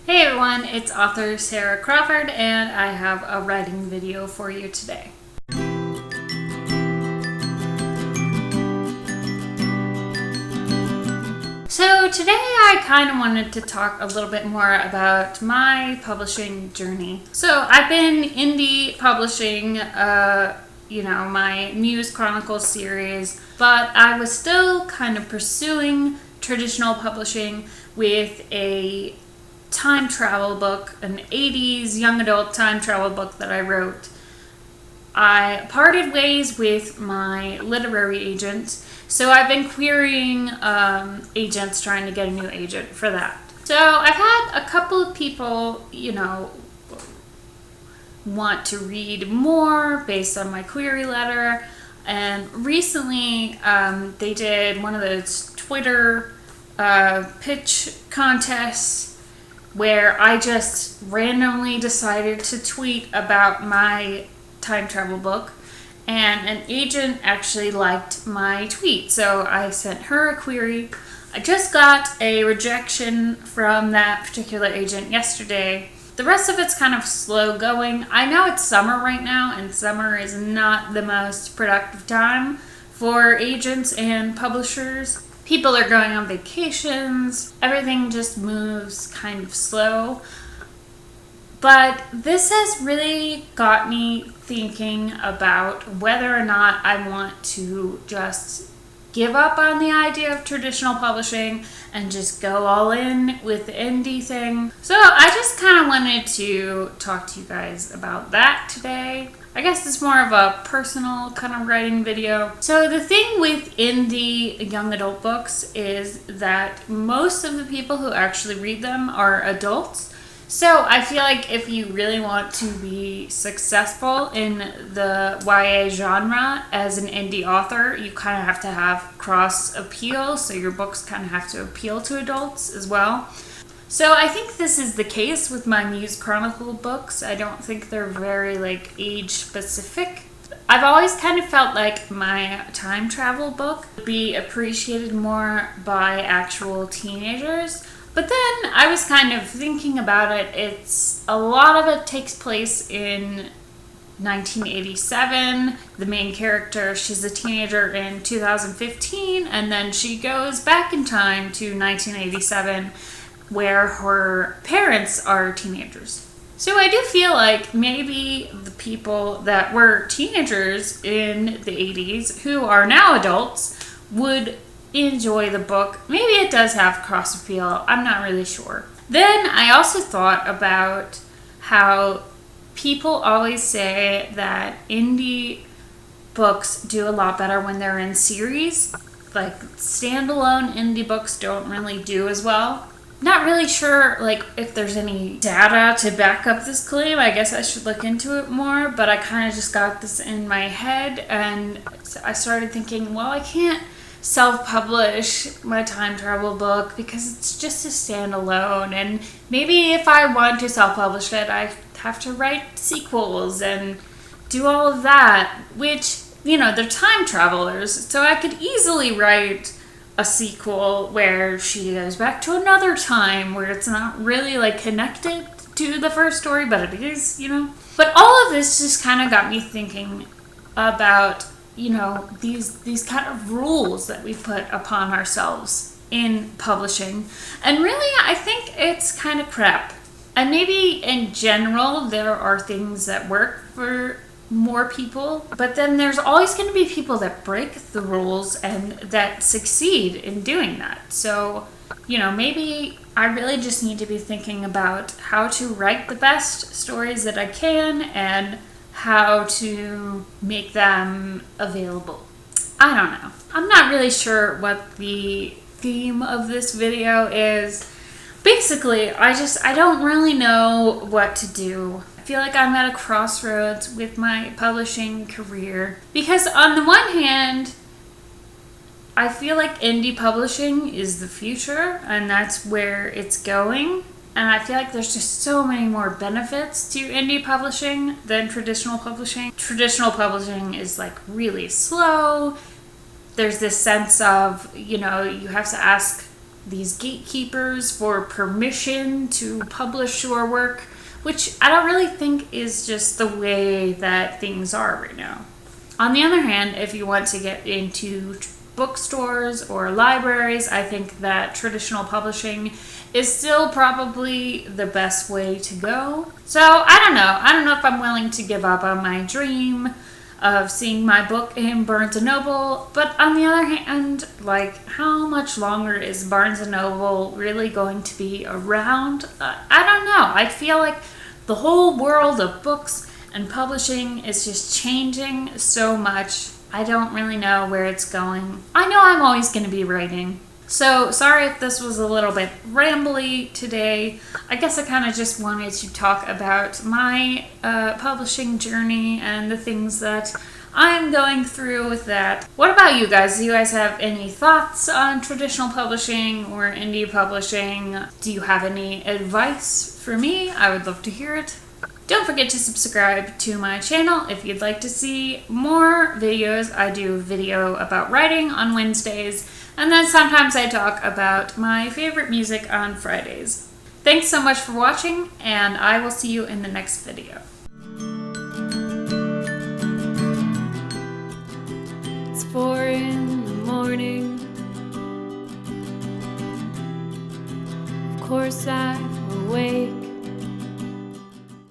Hey everyone, it's author Sarah Crawford and I have a writing video for you today. So today I kind of wanted to talk a little bit more about my publishing journey. So I've been indie publishing, my Muse Chronicles series, but I was still kind of pursuing traditional publishing with a time travel book, an 80s young adult time travel book that I wrote. I parted ways with my literary agent, so I've been querying agents trying to get a new agent for that. So I've had a couple of people, want to read more based on my query letter, and recently they did one of those Twitter pitch contests where I just randomly decided to tweet about my time travel book, and an agent actually liked my tweet, so I sent her a query. I just got a rejection from that particular agent yesterday. The rest of it's kind of slow going. I know it's summer right now, and summer is not the most productive time for agents and publishers. People are going on vacations. Everything just moves kind of slow. But this has really got me thinking about whether or not I want to just give up on the idea of traditional publishing and just go all in with the indie thing. So I just kind of wanted to talk to you guys about that today. I guess it's more of a personal kind of writing video. So the thing with indie young adult books is that most of the people who actually read them are adults. So I feel like if you really want to be successful in the YA genre as an indie author, you kind of have to have cross appeal. So your books kind of have to appeal to adults as well. So I think this is the case with my Muse Chronicle books. I don't think they're very age specific. I've always kind of felt like my time travel book would be appreciated more by actual teenagers. But then I was kind of thinking about it. A lot of it takes place in 1987. The main character, she's a teenager in 2015, and then she goes back in time to 1987 where her parents are teenagers. So I do feel like maybe the people that were teenagers in the 80s who are now adults would enjoy the book. Maybe it does have cross appeal. I'm not really sure. Then I also thought about how people always say that indie books do a lot better when they're in series. Like standalone indie books don't really do as well. Not really sure if there's any data to back up this claim. I guess I should look into it more, but I kind of just got this in my head and I started thinking, well, I can't self-publish my time travel book because it's just a standalone, and maybe if I want to self-publish it, I have to write sequels and do all of that, which, they're time travelers, so I could easily write a sequel where she goes back to another time where it's not really connected to the first story, but it is, But all of this just kind of got me thinking about, these kind of rules that we put upon ourselves in publishing. And really, I think it's kind of crap. And maybe in general, there are things that work for more people, but then there's always going to be people that break the rules and that succeed in doing that. So, maybe I really just need to be thinking about how to write the best stories that I can and how to make them available. I don't know. I'm not really sure what the theme of this video is. Basically, I don't really know what to do. I feel like I'm at a crossroads with my publishing career because on the one hand, I feel like indie publishing is the future and that's where it's going. And I feel like there's just so many more benefits to indie publishing than traditional publishing. Traditional publishing is really slow. There's this sense of, you have to ask these gatekeepers for permission to publish your work, which I don't really think is just the way that things are right now. On the other hand, if you want to get into bookstores or libraries, I think that traditional publishing is still probably the best way to go. So I don't know. I don't know if I'm willing to give up on my dream of seeing my book in Barnes & Noble. But on the other hand, like, how much longer is Barnes & Noble really going to be around? I don't know. I feel like the whole world of books and publishing is just changing so much. I don't really know where it's going. I know I'm always going to be writing. So sorry if this was a little bit rambly today. I guess I kind of just wanted to talk about my publishing journey and the things that I'm going through with that. What about you guys? Do you guys have any thoughts on traditional publishing or indie publishing? Do you have any advice for me? I would love to hear it. Don't forget to subscribe to my channel if you'd like to see more videos. I do a video about writing on Wednesdays, and then sometimes I talk about my favorite music on Fridays. Thanks so much for watching, and I will see you in the next video. It's 4 in the morning. Of course I'm awake.